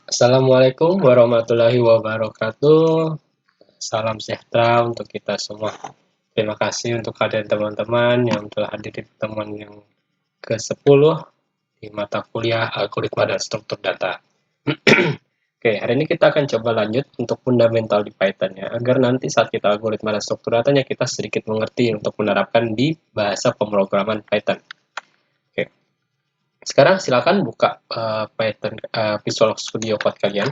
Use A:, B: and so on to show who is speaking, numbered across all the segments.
A: Assalamualaikum warahmatullahi wabarakatuh. Salam sejahtera untuk kita semua. Terima kasih untuk kalian teman-teman yang telah hadir di pertemuan yang ke-10 di mata kuliah algoritma dan struktur data. Oke, hari ini kita akan coba lanjut untuk fundamental di Python ya, agar nanti saat kita algoritma dan struktur datanya kita sedikit mengerti untuk menerapkan di bahasa pemrograman Python. Oke. Sekarang silakan buka Python Visual Studio Code kalian.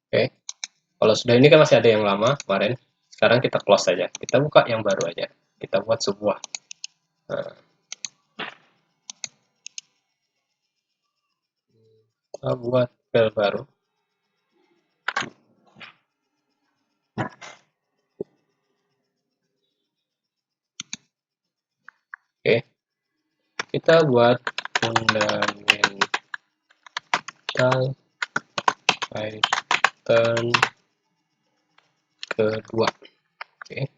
A: Oke. Kalau sudah ini kan masih ada yang lama kemarin. Sekarang kita close saja. Kita buka yang baru aja. Kita buat sebuah. Nah, kita buat file baru. Oke. Kita buat fundamental Python kedua. Oke.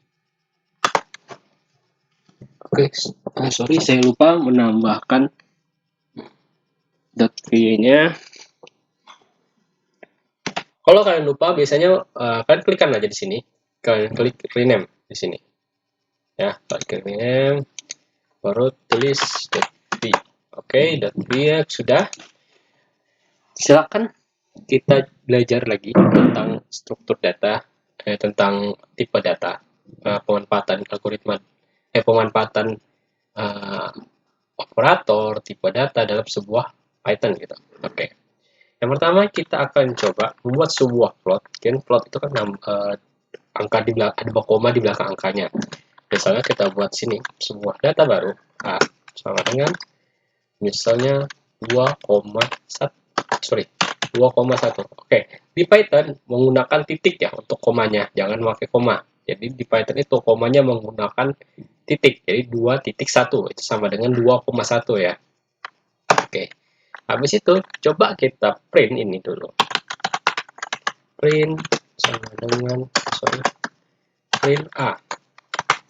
A: Oke. Sorry saya lupa menambahkan .v-nya. Kalau kalian lupa, biasanya kalian klikkan aja di sini. Kalian klik rename di sini. Ya, klik rename, baru tulis .v. Oke, .v ya sudah. Silakan kita belajar lagi tentang struktur data, tentang tipe data, pemanfaatan algoritma, pemanfaatan operator, tipe data dalam sebuah Python gitu. Oke. Yang pertama kita akan coba membuat sebuah plot. Kan plot itu kan angka di belakang, ada koma di belakang angkanya. Misalnya kita buat sini sebuah data baru A sama dengan misalnya 2,1. Sorry, 2,1. Oke, di Python menggunakan titik ya untuk komanya, jangan pakai koma. Jadi di Python itu komanya menggunakan titik, jadi 2.1 itu sama dengan 2,1 ya. Oke, habis itu coba kita print ini dulu. Print sama dengan print A.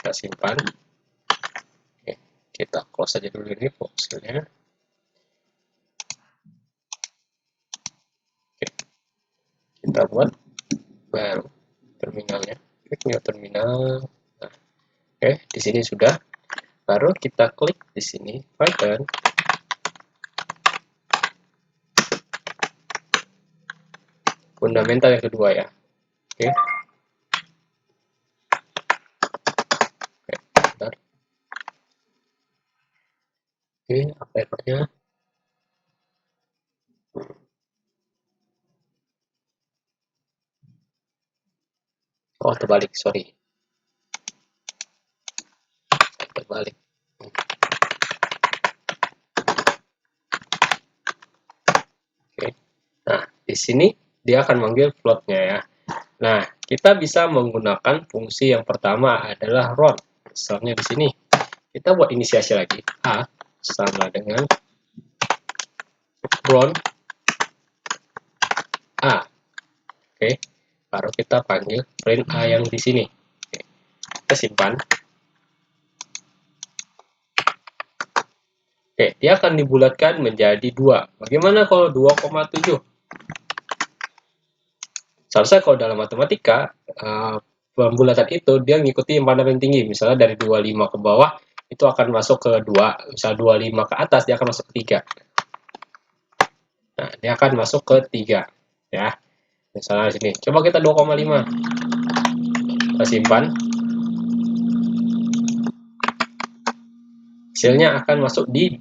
A: Kita simpan. Oke, kita close aja dulu ini fokusnya. Oke, kita buat baru terminalnya. Klik new terminal. Nah, oke, di sini sudah. Baru kita klik di sini Python. Fundamental yang kedua ya. Oke. Oke, bentar. Oke, apa errornya? Oh, terbalik, sorry. Terbalik. Oke. Nah, di sini dia akan manggil floatnya ya. Nah, kita bisa menggunakan fungsi yang pertama adalah run. Misalnya di sini kita buat inisiasi lagi A sama dengan run A. Oke, baru kita panggil print A yang di sini. Oke, kita simpan. Oke, dia akan dibulatkan menjadi 2. Bagaimana kalau 2,7? Seharusnya kalau dalam matematika, pembulatan itu dia ngikuti yang mana paling tinggi. Misalnya dari 25 ke bawah, itu akan masuk ke 2. Misal 25 ke atas, dia akan masuk ke 3. Nah, dia akan masuk ke 3. Ya, misalnya di sini. Coba kita 2,5. Kita simpan. Hasilnya akan masuk di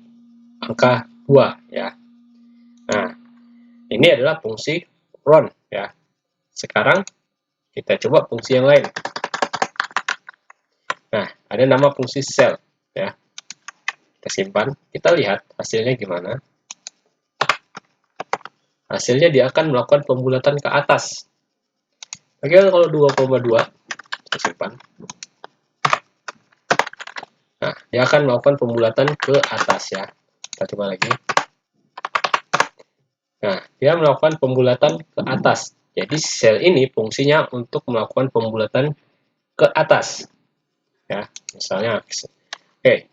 A: angka 2 ya. Nah, ini adalah fungsi run ya. Sekarang kita coba fungsi yang lain. Nah, ada nama fungsi cell ya. Kita simpan, kita lihat hasilnya gimana. Hasilnya dia akan melakukan pembulatan ke atas. Bagaimana kalau 2,2? Kita simpan. Nah, dia akan melakukan pembulatan ke atas ya. Kita coba lagi. Nah, dia melakukan pembulatan ke atas. Jadi sel ini fungsinya untuk melakukan pembulatan ke atas ya, misalnya. Oke,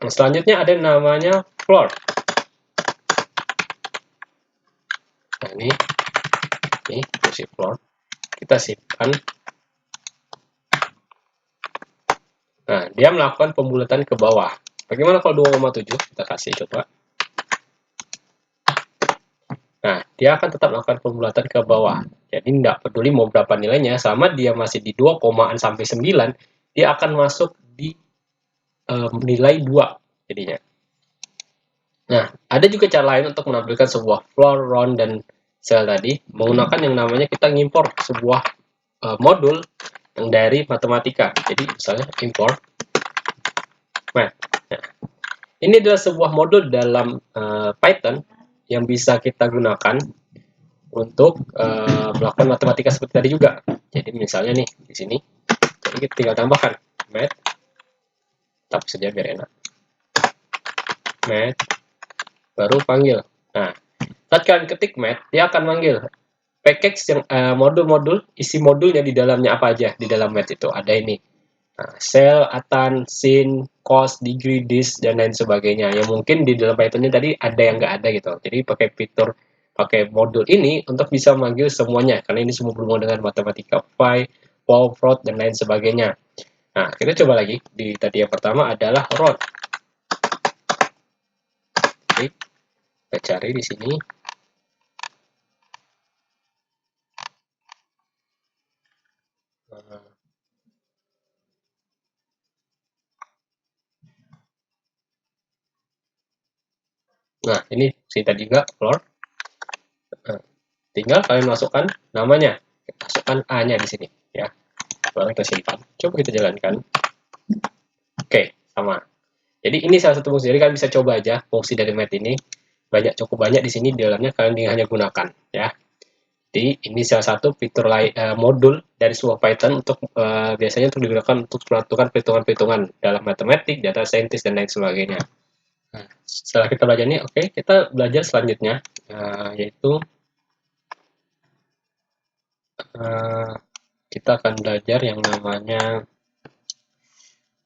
A: selanjutnya ada namanya floor. Nah, ini fungsi floor kita simpan. Nah, dia melakukan pembulatan ke bawah. Bagaimana kalau 2,7 kita kasih coba. Nah, dia akan tetap melakukan pembulatan ke bawah. Jadi tidak peduli mau berapa nilainya, selama dia masih di 2 komaan sampai 9, dia akan masuk di nilai 2 jadinya. Nah, ada juga cara lain untuk menampilkan sebuah floor, round, dan cell tadi, menggunakan yang namanya kita ngimpor sebuah modul yang dari matematika. Jadi, misalnya import math. Nah, ini adalah sebuah modul dalam Python yang bisa kita gunakan untuk melakukan matematika seperti tadi juga. Jadi misalnya nih di sini, jadi kita tinggal tambahkan math, tap saja biar enak, math, baru panggil. Nah, saat kalian ketik math, dia akan manggil package yang modul-modul, isi modulnya di dalamnya apa aja di dalam math itu. Ada ini, cell, atan, sin, cos, degree, dis, dan lain sebagainya. Yang mungkin di dalam Python-nya tadi ada yang nggak ada gitu. Jadi pakai modul ini untuk bisa manggil semuanya, karena ini semua berhubungan dengan matematika, phi, pol, float, dan lain sebagainya. Nah, kita coba lagi. Di tadi yang pertama adalah round. Oke, kita cari di sini. Nah, ini si tadi juga floor. Nah, tinggal kalian masukkan namanya, masukkan A-nya di sini ya. Baru kita simpan. Coba kita jalankan. Oke, sama. Jadi ini salah satu fungsi. Jadi kalian bisa coba aja fungsi dari math ini. Cukup banyak di sini di dalamnya, kalian hanya gunakan ya. Jadi ini salah satu fitur modul dari sebuah Python untuk biasanya untuk digunakan untuk melakukan perhitungan-perhitungan dalam matematik, data scientist, dan lain sebagainya. Nah, setelah kita belajar ini, oke, kita belajar selanjutnya yaitu kita akan belajar yang namanya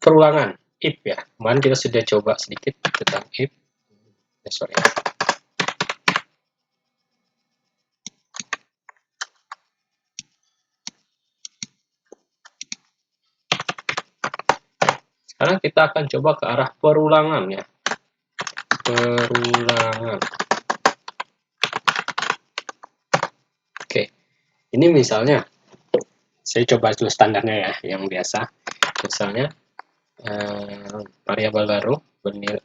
A: perulangan, if ya. Kemarin kita sudah coba sedikit tentang if. Sorry. Sekarang kita akan coba ke arah perulangan ya. Perulangan. Oke, ini misalnya saya coba dulu standarnya ya, yang biasa. Misalnya variabel baru bernilai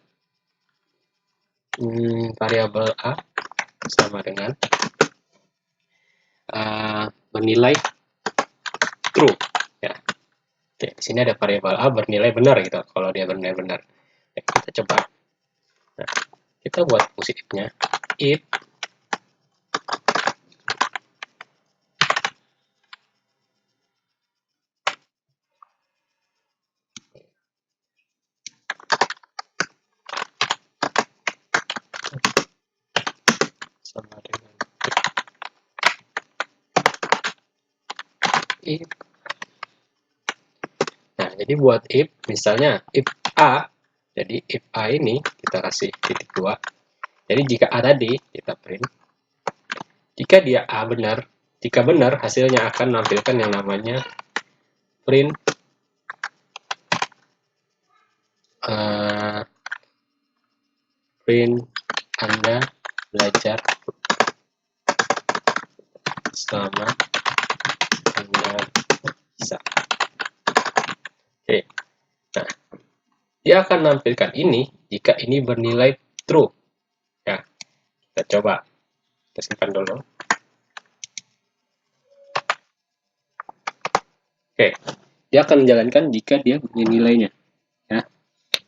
A: variabel A sama dengan bernilai true ya. Oke, di sini ada variabel A bernilai benar gitu. Kalau dia bernilai benar, kita coba. Nah, kita buat fungsi if-nya. If sama dengan if. Nah, jadi buat if, misalnya if A, jadi if A ini kita kasih titik 2. Jadi jika A tadi kita print, jika dia A benar, jika benar hasilnya akan menampilkan yang namanya print print Anda belajar selama Anda bisa. Oke. Nah, dia akan menampilkan ini jika ini bernilai true. Ya, kita coba. Kita simpan dulu. Oke, dia akan menjalankan jika dia punya nilainya. Ya.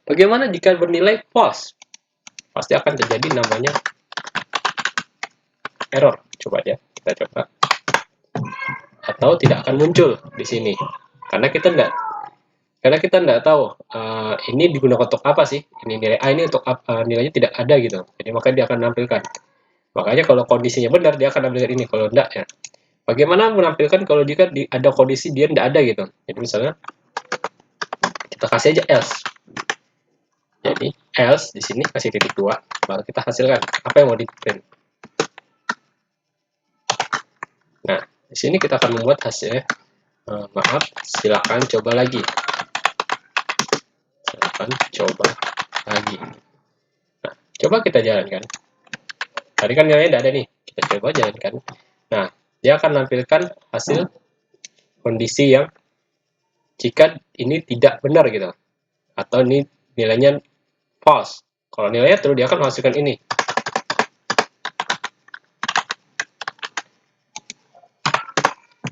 A: Bagaimana jika bernilai false? Pasti akan terjadi namanya error. Coba aja, kita coba. Atau tidak akan muncul di sini, karena kita nggak tahu ini digunakan untuk apa sih. Ini nilai A ini untuk nilainya tidak ada gitu. Jadi makanya dia akan menampilkan. Makanya kalau kondisinya benar dia akan menampilkan ini, kalau enggak ya Bagaimana menampilkan kalau jika ada kondisi dia tidak ada gitu. Jadi misalnya kita kasih aja else. Jadi else di sini kasih titik 2, baru kita hasilkan apa yang mau di print. Nah, di sini kita akan membuat hasilnya. Maaf, silakan coba lagi. Silakan coba lagi. Nah, coba kita jalankan. Tadi kan nilainya tidak ada nih. Kita coba jalankan. Nah, dia akan menampilkan hasil kondisi yang jika ini tidak benar gitu. Atau ini nilainya false. Kalau nilainya true, dia akan menghasilkan ini.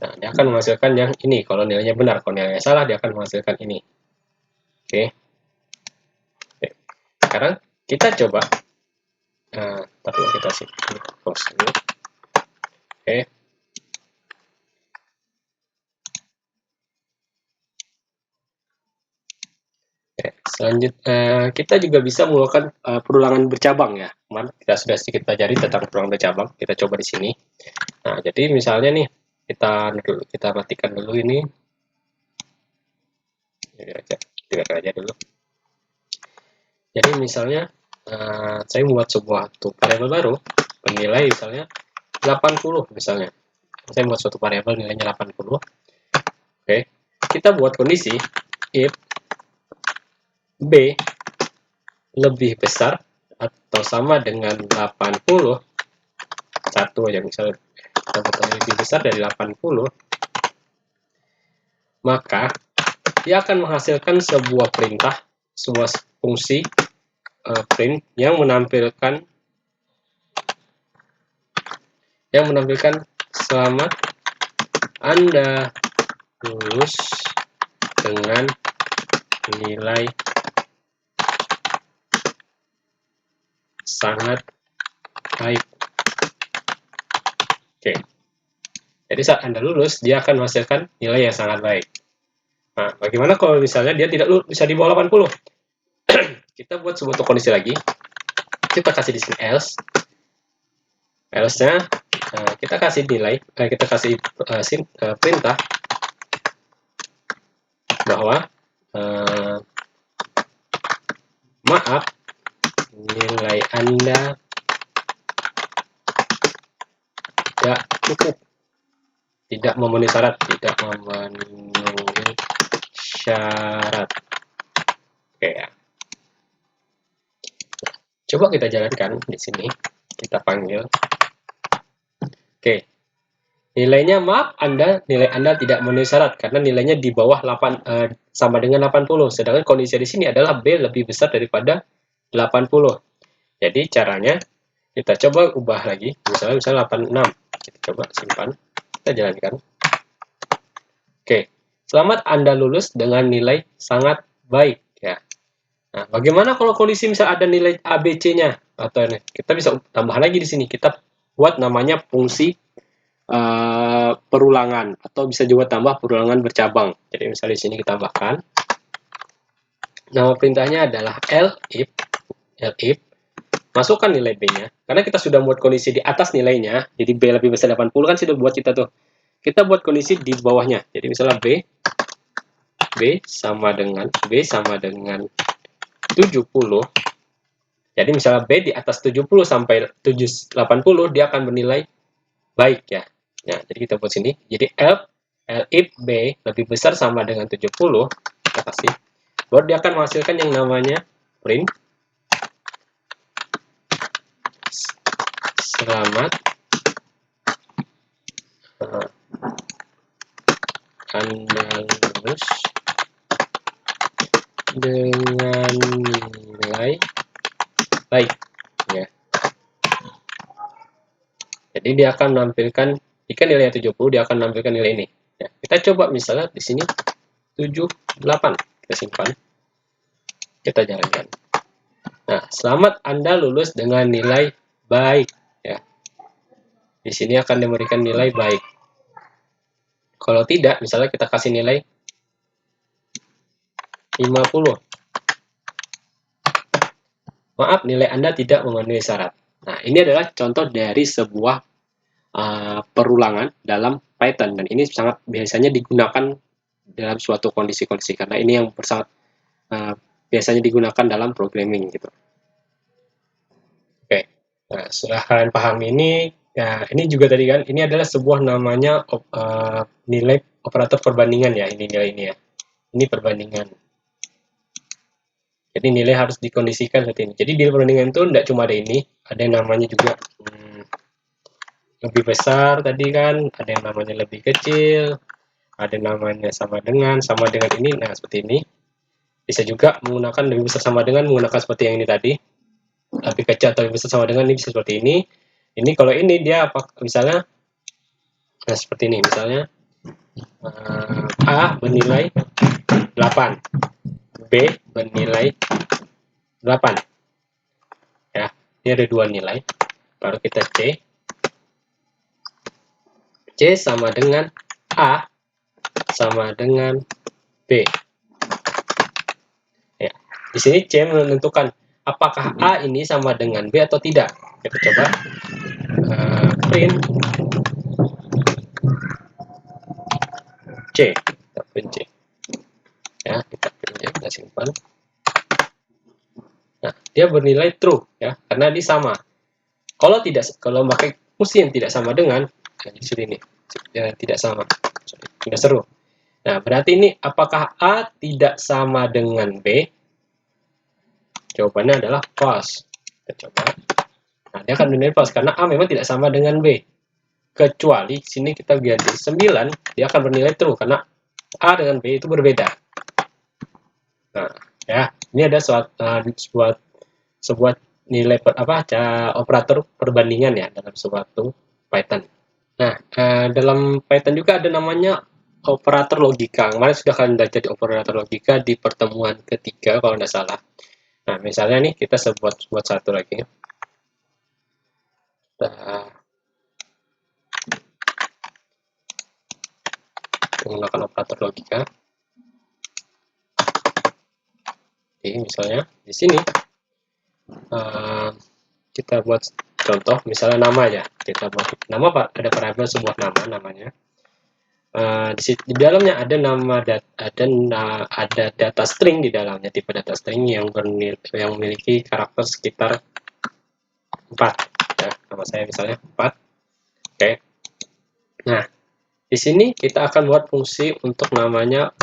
A: Nah, dia akan menghasilkan yang ini. Kalau nilainya benar, kalau nilainya salah, dia akan menghasilkan ini. Oke. Sekarang kita coba. Tapi kita sih close dulu. Oke. Selanjutnya kita juga bisa melakukan perulangan bercabang ya. Kemarin kita sudah sedikit pelajari tentang perulangan bercabang. Kita coba di sini. Nah, jadi misalnya nih kita matikan dulu ini. Biarkan aja dulu. Jadi misalnya saya membuat sebuah variabel baru bernilai misalnya 80 misalnya. Saya membuat suatu variabel nilainya 80. Oke. Kita buat kondisi if B lebih besar atau sama dengan 80, satu aja misalnya lebih besar dari 80, maka dia akan menghasilkan sebuah perintah, sebuah fungsi print yang menampilkan selamat Anda lulus dengan nilai sangat baik. Oke. Jadi saat Anda lulus, dia akan menghasilkan nilai yang sangat baik. Nah, bagaimana kalau misalnya dia tidak lulus, bisa di bawah 80? Kita buat sebuah kondisi lagi. Kita kasih di sini else. Else-nya kita kasih nilai, kita kasih perintah bahwa maaf, nilai Anda tidak cukup, tidak memenuhi syarat, Oke ya. Coba kita jalankan di sini. Kita panggil. Oke. Nilainya maaf, nilai Anda tidak memenuhi syarat karena nilainya di bawah 8 sama dengan 80. Sedangkan kondisi di sini adalah B lebih besar daripada 80. Jadi caranya kita coba ubah lagi. Misalnya 86. Kita coba simpan. Kita jalankan. Oke. Selamat Anda lulus dengan nilai sangat baik ya. Nah, bagaimana kalau kondisi misal ada nilai ABC-nya atau kita bisa tambah lagi di sini. Kita buat namanya fungsi perulangan atau bisa juga tambah perulangan bercabang. Jadi misalnya di sini kita tambahkan nama perintahnya adalah elif masukkan nilai B-nya. Karena kita sudah buat kondisi di atas nilainya, jadi B lebih besar 80 kan sudah buat kita tuh. Kita buat kondisi di bawahnya. Jadi misalnya B sama dengan 70. Jadi misalnya B di atas 70 sampai 80 dia akan bernilai baik ya. Nah, jadi kita buat sini. Jadi if B lebih besar sama dengan 70, kita kasih. Baru dia akan menghasilkan yang namanya print. Selamat Anda lulus dengan nilai baik ya. Jadi dia akan menampilkan jika nilainya 70 dia akan menampilkan nilai ini. Ya, kita coba misalnya di sini 78. Kita simpan. Kita jalankan. Nah, selamat Anda lulus dengan nilai baik ya. Di sini akan diberikan nilai baik. Kalau tidak, misalnya kita kasih nilai 50. Maaf, nilai Anda tidak memenuhi syarat. Nah, ini adalah contoh dari sebuah perulangan dalam Python, dan ini sangat biasanya digunakan dalam suatu kondisi-kondisi karena ini yang sangat biasanya digunakan dalam programming gitu. Oke, nah setelah kalian paham ini, ya ini juga tadi kan, ini adalah sebuah namanya nilai operator perbandingan ya, ini nilai ini ya, ini perbandingan. Jadi nilai harus dikondisikan seperti ini. Jadi di perbandingan itu tidak cuma ada ini, ada yang namanya juga lebih besar tadi kan, ada yang namanya lebih kecil, ada yang namanya sama dengan ini. Nah seperti ini. Bisa juga menggunakan lebih besar sama dengan menggunakan seperti yang ini tadi. Lebih kecil atau lebih besar sama dengan ini bisa seperti ini. Ini kalau ini dia apa misalnya, nah seperti ini misalnya A bernilai 8, B bernilai 8. Ya, ini ada dua nilai. Baru kita C. C sama dengan A sama dengan B. Ya, di sini C menentukan apakah A ini sama dengan B atau tidak. Kita coba print C. Kita print C. Ya, kita print C, kita simpan. Nah, dia bernilai true ya, karena dia sama. Kalau pakai fungsi yang tidak sama dengan, nah, di sini ya, tidak sama. Sudah seru. Nah, berarti ini apakah A tidak sama dengan B? Jawabannya adalah false. Kita coba. Nah, dia akan bernilai false karena A memang tidak sama dengan B. Kecuali sini kita ganti 9, dia akan bernilai true karena A dengan B itu berbeda. Nah, ya, ini ada sebuah nilai operator perbandingan ya dalam suatu Python. Nah, dalam Python juga ada namanya operator logika. Kemarin sudah kalian belajar di operator logika di pertemuan ketiga kalau tidak salah. Nah, misalnya nih kita buat satu lagi. Nah, menggunakan operator logika. Oke, misalnya di sini kita buat contoh, misalnya nama ya. Kita buat nama, ada variabel sebuah nama namanya. Di dalamnya ada ada data string di dalamnya, tipe data string yang memiliki karakter sekitar 4 ya. Nama saya misalnya 4. Oke. Nah, di sini kita akan buat fungsi untuk namanya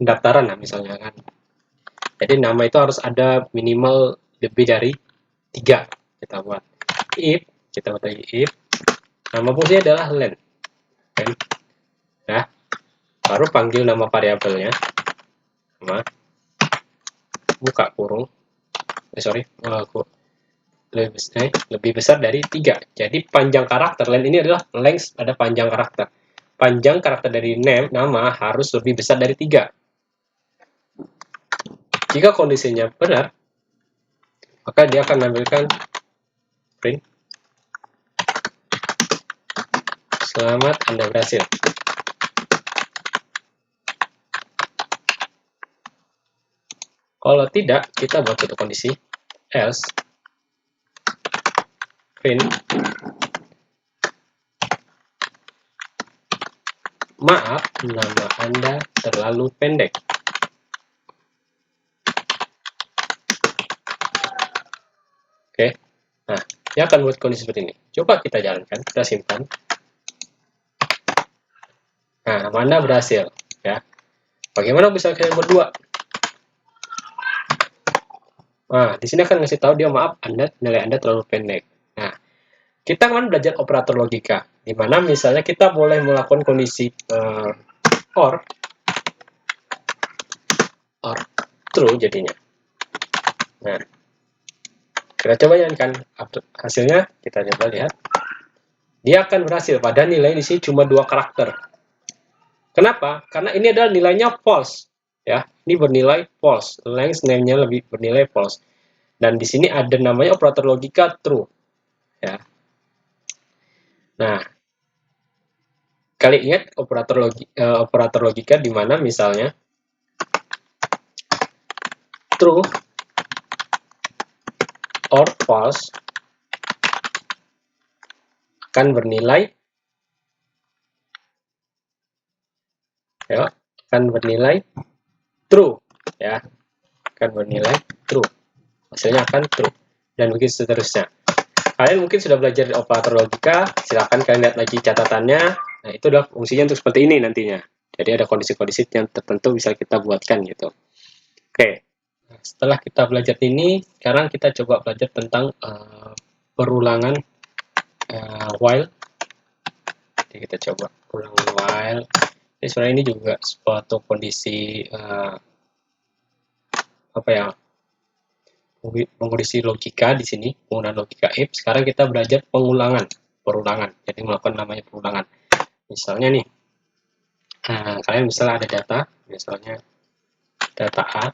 A: pendaftaran nah misalnya kan. Jadi nama itu harus ada minimal lebih dari 3. Kita buat if, kita buat lagi if. Nama fungsinya adalah len. Okay. Nah, baru panggil nama variabelnya. Sama buka kurung. Lebih besar dari 3. Jadi panjang karakter len ini adalah length, ada panjang karakter. Panjang karakter dari nama harus lebih besar dari 3. Jika kondisinya benar, maka dia akan menampilkan print selamat Anda berhasil. Kalau tidak, kita buat satu kondisi else print maaf, nama Anda terlalu pendek. Oke. Nah, dia akan buat kondisi seperti ini. Coba kita jalankan, kita simpan. Nah, Anda berhasil ya. Bagaimana bisa kalian berdua? Nah, di sini akan ngasih tahu dia maaf, nilai Anda terlalu pendek. Nah, kita kan belajar operator logika, di mana misalnya kita boleh melakukan kondisi or true jadinya. Nah, kita coba jalankan hasilnya, kita coba lihat. Dia akan berhasil, pada nilai di sini cuma 2 karakter. Kenapa? Karena ini adalah nilainya false. Ya, ini bernilai false. Length name-nya lebih bernilai false. Dan di sini ada namanya operator logika true. Ya. Nah, kalian ingat operator logika di mana misalnya true or false akan bernilai true, ya, akan bernilai true. Hasilnya akan true, dan begitu seterusnya. Kalian mungkin sudah belajar operator logika, silakan kalian lihat lagi catatannya. Nah, itu adalah fungsinya untuk seperti ini nantinya. Jadi ada kondisi-kondisi yang tertentu bisa kita buatkan gitu. Oke, setelah kita belajar ini, sekarang kita coba belajar tentang perulangan while. Jadi kita coba ulang while. Jadi sebenarnya ini juga suatu kondisi apa ya? Mengkondisi logika di sini, penggunaan logika if. Sekarang kita belajar perulangan. Jadi melakukan namanya perulangan. Misalnya nih, kalian misalnya ada data, misalnya data A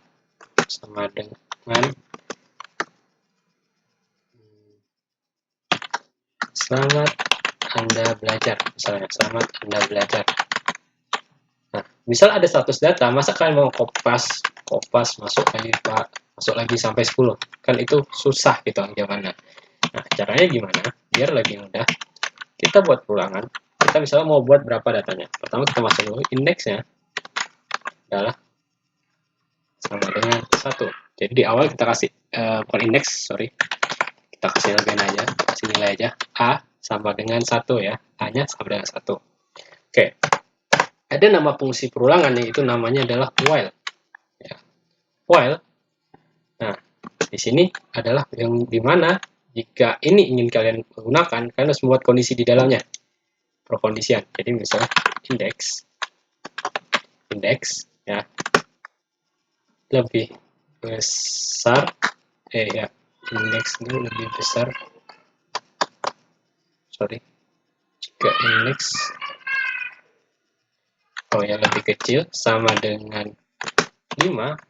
A: sama dengan selamat Anda belajar, misalnya selamat Anda belajar. Nah, misal ada 100 data, masa kalian mau kopas masuk lagi sampai 10? Kan itu susah gitu jawabannya. Nah, caranya gimana? Biar lebih mudah, kita buat perulangan. Kita misalnya mau buat berapa datanya. Pertama kita masuk dulu, indeksnya adalah sama dengan 1. Jadi di awal kita kasih, bukan indeks, sorry. Kita kasih nilai aja, kasih nilai aja. A sama dengan 1 ya. A-nya sama dengan 1. Oke. Ada nama fungsi perulangan, yaitu namanya adalah while. Ya. While. Nah, di sini adalah yang dimana jika ini ingin kalian gunakan, kalian harus membuat kondisi di dalamnya. Perkondisian. Jadi misalnya indeks ya lebih besar, ya indeks ini lebih besar, sorry, jika indeks lebih kecil sama dengan 5.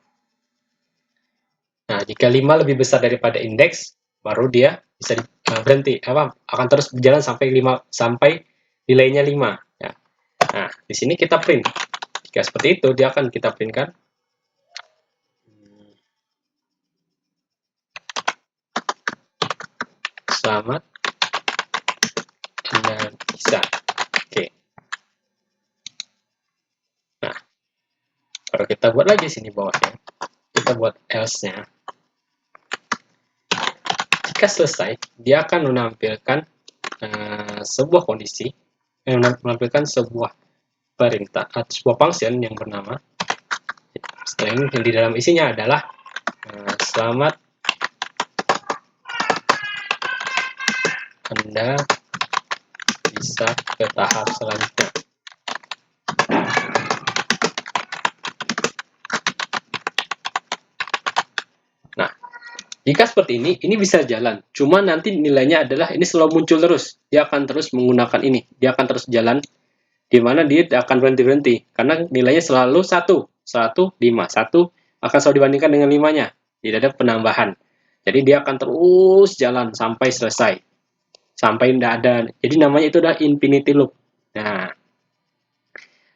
A: Nah, jika 5 lebih besar daripada indeks, baru dia bisa berhenti, akan terus berjalan sampai nilainya 5 ya. Nah, di sini kita print. Jika seperti itu, dia akan kita printkan selamat Anda bisa. Oke. Nah, kalau kita buat lagi sini bawahnya, kita buat else-nya. Jika selesai, dia akan menampilkan sebuah kondisi, menampilkan sebuah perintah atau sebuah function yang bernama string, yang di dalam isinya adalah selamat Anda bisa ke tahap selanjutnya. Nah, jika seperti ini bisa jalan. Cuma nanti nilainya adalah ini selalu muncul terus. Dia akan terus menggunakan ini. Dia akan terus jalan, di mana dia akan berhenti-berhenti. Karena nilainya selalu 1, 5. 1 akan selalu dibandingkan dengan 5-nya. Tidak ada penambahan. Jadi dia akan terus jalan sampai selesai. Sampai tidak ada. Jadi namanya itu adalah infinity loop. Nah,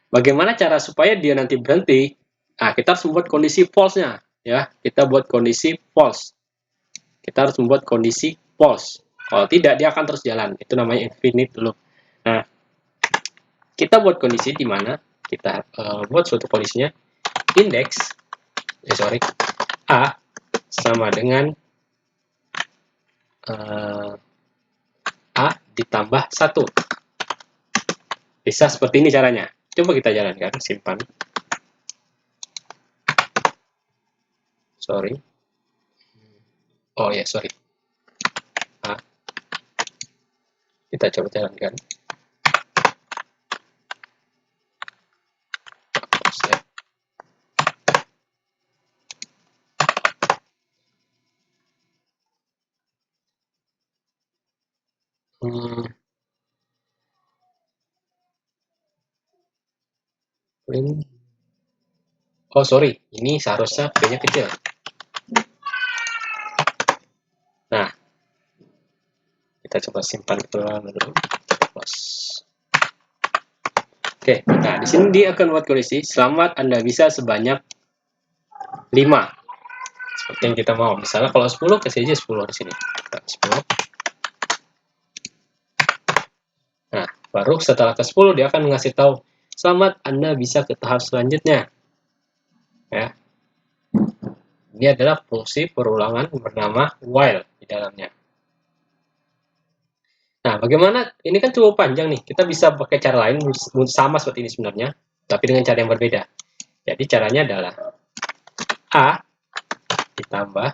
A: bagaimana cara supaya dia nanti berhenti? Nah, kita harus membuat kondisi false-nya. Ya, kita buat kondisi false. Kita harus membuat kondisi false. Kalau tidak, dia akan terus jalan. Itu namanya infinite loop. Nah, kita buat kondisi di mana kita buat suatu kondisinya indeks, A sama dengan A ditambah 1. Bisa seperti ini caranya. Coba kita jalankan, simpan. Sorry. Oh ya, sorry. Kita coba jalankan. Oh sorry, ini seharusnya B-nya kecil. Nah, kita coba simpan dulu. Oke, nah di sini dia akan buat kondisi selamat Anda bisa sebanyak 5. Seperti yang kita mau. Misalnya kalau 10 kasih aja 10 di sini. 10. Baru setelah ke 10 dia akan ngasih tahu, selamat Anda bisa ke tahap selanjutnya. Ya. Ini adalah fungsi perulangan bernama while di dalamnya. Nah, bagaimana? Ini kan cukup panjang nih. Kita bisa pakai cara lain sama seperti ini sebenarnya, tapi dengan cara yang berbeda. Jadi caranya adalah A ditambah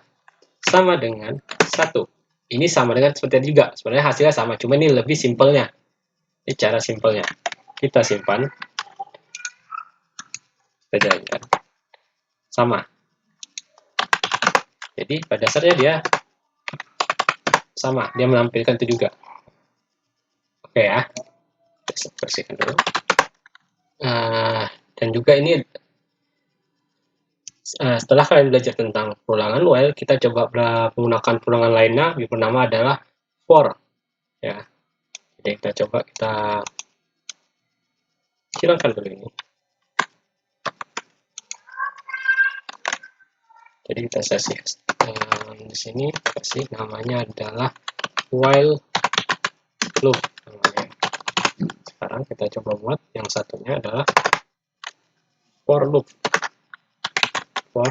A: sama dengan 1. Ini sama dengan seperti ini juga. Sebenarnya hasilnya sama, cuma ini lebih simpelnya. Ini cara simpelnya. Kita simpan, kita jalankan. Sama. Jadi pada dasarnya dia sama, dia menampilkan itu juga. Oke ya, kita bersihkan dulu. Dan juga ini setelah kalian belajar tentang perulangan while, kita coba menggunakan perulangan lainnya, yang bernama adalah for. Ya, jadi kita coba kita hilangkan dulu ini. Jadi kita kasih di sini kasih namanya adalah while loop namanya. Sekarang kita coba buat yang satunya adalah for loop. For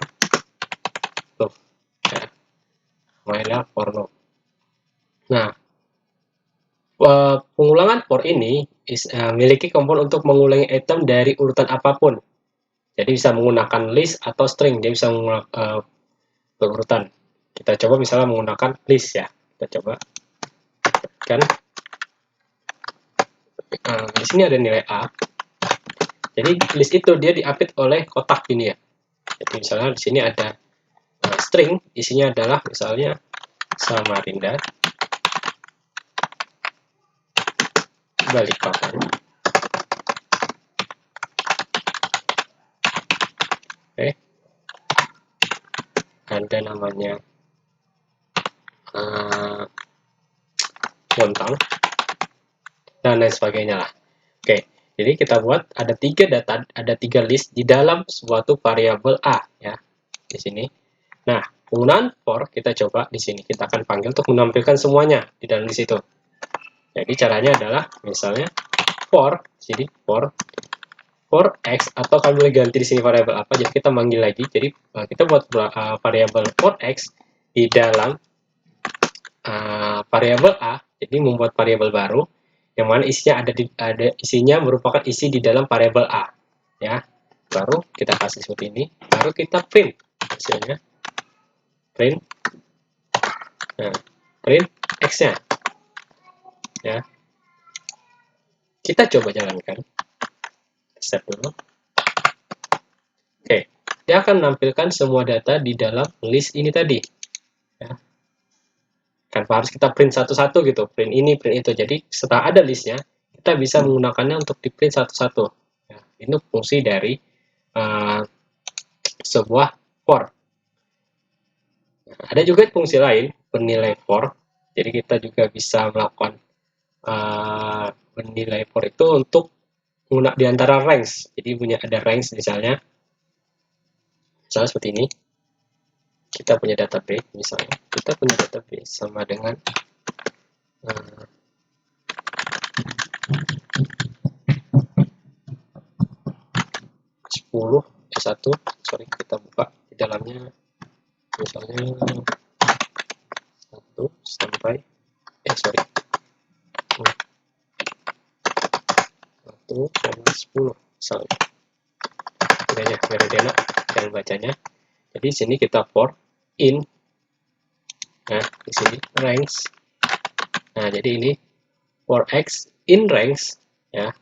A: loop. Ya. While for loop. Nah, pengulangan for ini memiliki komponen untuk mengulangi item dari urutan apapun. Jadi bisa menggunakan list atau string, dia bisa menggunakan berurutan. Kita coba misalnya menggunakan list ya. Kita coba kan di sini ada nilai A. Jadi list itu dia diupdate oleh kotak ini ya. Jadi misalnya di sini ada string, isinya adalah misalnya Samarinda Balikpapan. Oke. Ada namanya Bontang dan lain sebagainya lah. Oke, jadi kita buat ada 3 data, ada 3 list di dalam suatu variabel A ya di sini. Nah, penggunaan for kita coba di sini kita akan panggil untuk menampilkan semuanya di dalam list itu. Jadi caranya adalah misalnya for, jadi for x atau kami boleh ganti di sini variabel apa. Jadi kita manggil lagi. Jadi kita buat variabel for x di dalam variabel A. Jadi membuat variabel baru yang mana isinya isinya merupakan isi di dalam variabel A ya. Baru kita kasih seperti ini, baru kita print hasilnya. Print print x-nya ya. Kita coba jalankan. Step dulu. Oke, dia akan menampilkan semua data di dalam list ini tadi ya. Tanpa harus kita print satu-satu gitu, print ini, print itu. Jadi setelah ada listnya, kita bisa menggunakannya untuk di print satu-satu ya. Ini fungsi dari sebuah for. Nah, ada juga fungsi lain bernilai for. Jadi kita juga bisa melakukan bernilai for itu untuk menggunakan di antara range. Jadi punya ada range misalnya seperti ini. Kita punya database misalnya. Kita punya database sama dengan 10 1 sorry kita buka di dalamnya misalnya 1 sampai 1 10 misalnya. Ini aja biar enak yang bacanya. Jadi di sini kita for in, nah di sini range. Nah jadi ini for x in range ya.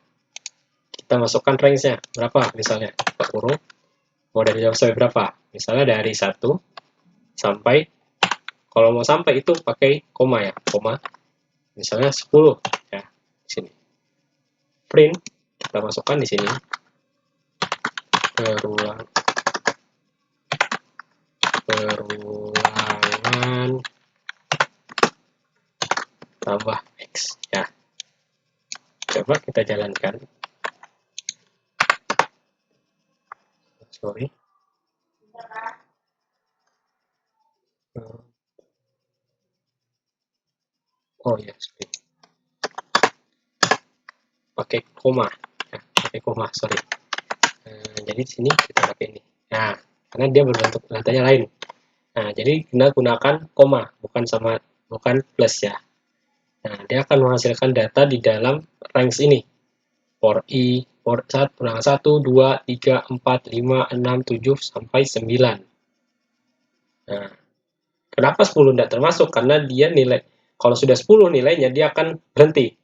A: Kita masukkan range-nya berapa misalnya kita kurung mau dari sampai berapa, misalnya dari 1 sampai, kalau mau sampai itu pakai koma ya, koma misalnya 10 ya. Di sini print kita masukkan di sini perulangan tambah x ya. Coba kita jalankan. Sorry. Oh ya, sorry. pakai koma. Ya, pakai koma, sorry. Jadi di sini kita pakai ini. Nah, karena dia berbentuk lantainya lain. Nah, jadi kita gunakan koma, bukan plus ya. Nah, dia akan menghasilkan data di dalam range ini. For i, for 1, 2, 3, 4, 5, 6, 7, sampai 9. Nah, kenapa 10 tidak termasuk? Karena dia nilai, kalau sudah 10 nilainya, dia akan berhenti.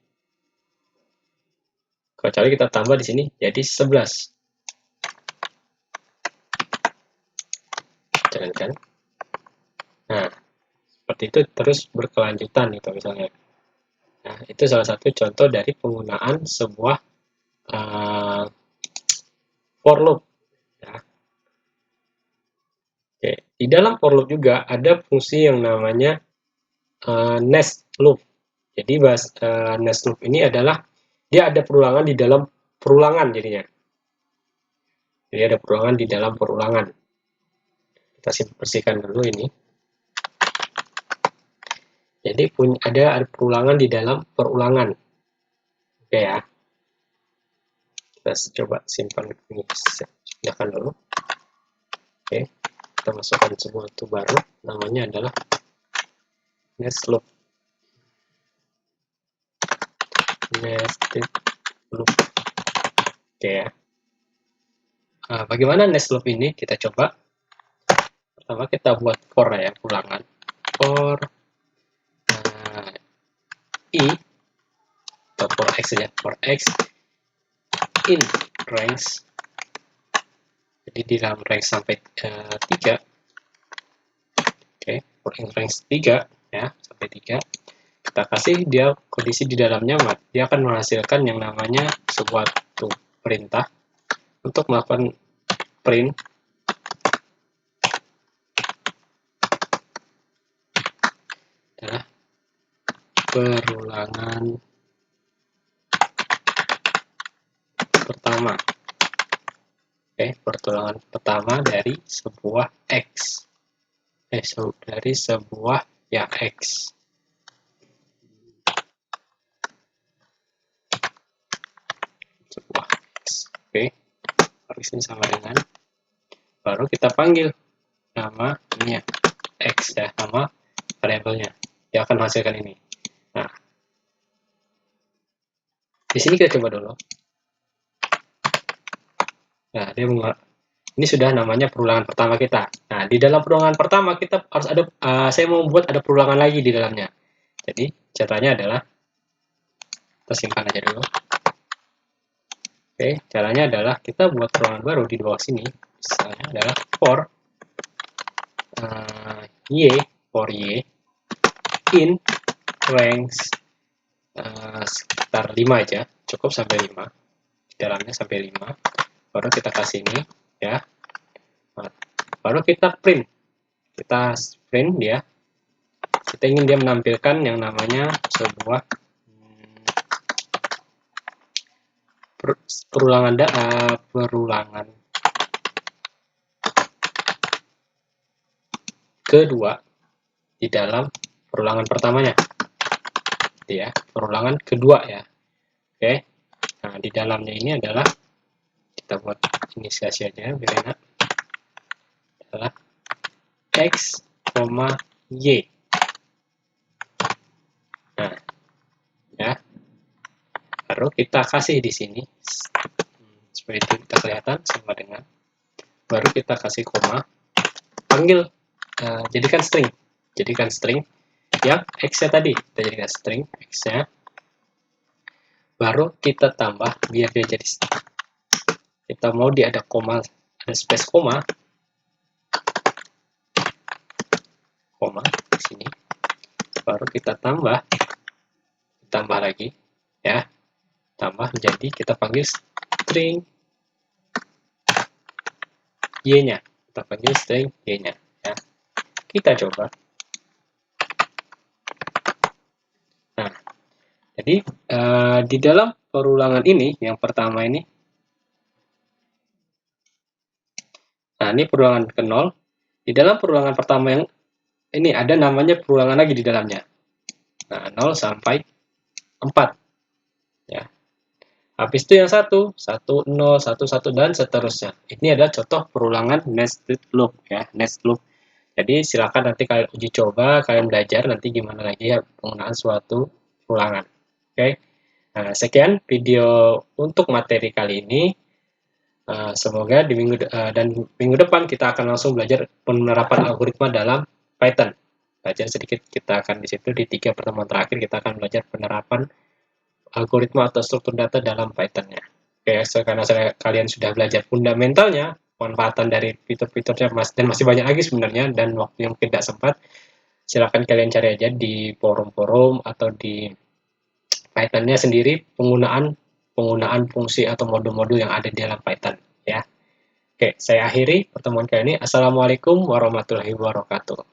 A: Kecuali kita tambah di sini, jadi 11. Jalankan. Nah, seperti itu terus berkelanjutan gitu misalnya. Nah, itu salah satu contoh dari penggunaan sebuah for loop. Ya. Oke. Di dalam for loop juga ada fungsi yang namanya nest loop. Jadi nest loop ini adalah dia ada perulangan di dalam perulangan jadinya. Jadi ada perulangan di dalam perulangan. Kita bersihkan dulu ini. Jadi ada perulangan di dalam perulangan. Oke ya. Kita coba simpan ini. Pindahkan dulu. Oke. Kita masukkan sebuah itu baru. Namanya adalah nest loop. Nested loop. Oke ya. Bagaimana nest loop ini? Kita coba. Pertama kita buat for ya, ulangan. For i atau for x saja. For x in range. Jadi di dalam range sampai 3. Oke, for in range 3 ya, sampai 3. Kita kasih dia kondisi di dalamnya, dia akan menghasilkan yang namanya sebuah perintah untuk melakukan print adalah perulangan pertama. Oke, perulangan pertama dari sebuah x. Dari sebuah ya x. Sebuah x. Oke, harus ini sama dengan, baru kita panggil namanya x ya, nama variabelnya. Dia akan menghasilkan ini. Nah, di sini kita coba dulu. Nah, ini sudah namanya perulangan pertama kita. Nah, di dalam perulangan pertama kita harus ada, saya mau membuat ada perulangan lagi di dalamnya. Jadi, caranya adalah, kita simpan aja dulu. Oke, caranya adalah kita buat perulangan baru di bawah sini. Misalnya adalah for y in range sekitar 5 aja, cukup sampai 5. Di dalamnya sampai 5. Baru kita kasih ini ya. Nah, baru kita print. Kita print dia. Kita ingin dia menampilkan yang namanya sebuah perulangan kedua di dalam perulangan pertamanya. Ya, perulangan kedua ya. Oke. Nah, di dalamnya ini adalah, kita buat inisiasi aja biar enak. Adalah x, y. Nah, ya. Baru kita kasih di sini supaya itu kita kelihatan sama dengan, baru kita kasih koma, panggil, jadikan string yang x-nya tadi, kita jadikan string x-nya, baru kita tambah biar dia jadi, kita mau dia ada koma, ada space koma di sini, baru kita tambah lagi ya, tambah menjadi, kita panggil string y-nya, kita panggil string y-nya ya. Kita coba. Nah, jadi di dalam perulangan ini, yang pertama ini, nah ini perulangan ke 0. Di dalam perulangan pertama yang ini ada namanya perulangan lagi di dalamnya. Nah, 0 sampai 4. Ya. Habis itu yang 1, 1, 0, 1, 1, dan seterusnya. Ini adalah contoh perulangan nested loop ya, nested loop. Jadi silakan nanti kalian uji coba, kalian belajar nanti gimana lagi ya penggunaan suatu ulangan. Oke. Nah, sekian video untuk materi kali ini. Semoga di minggu depan kita akan langsung belajar penerapan algoritma dalam Python. Belajar sedikit kita akan di situ di 3 pertemuan terakhir kita akan belajar penerapan algoritma atau struktur data dalam Python-nya. Oke, karena kalian sudah belajar fundamentalnya, pemanfaatan dari fitur-fiturnya dan masih banyak lagi sebenarnya dan waktu yang tidak sempat, silakan kalian cari aja di forum-forum atau di Python-nya sendiri penggunaan fungsi atau modul-modul yang ada di dalam Python ya. Oke, saya akhiri pertemuan kali ini. Assalamualaikum warahmatullahi wabarakatuh.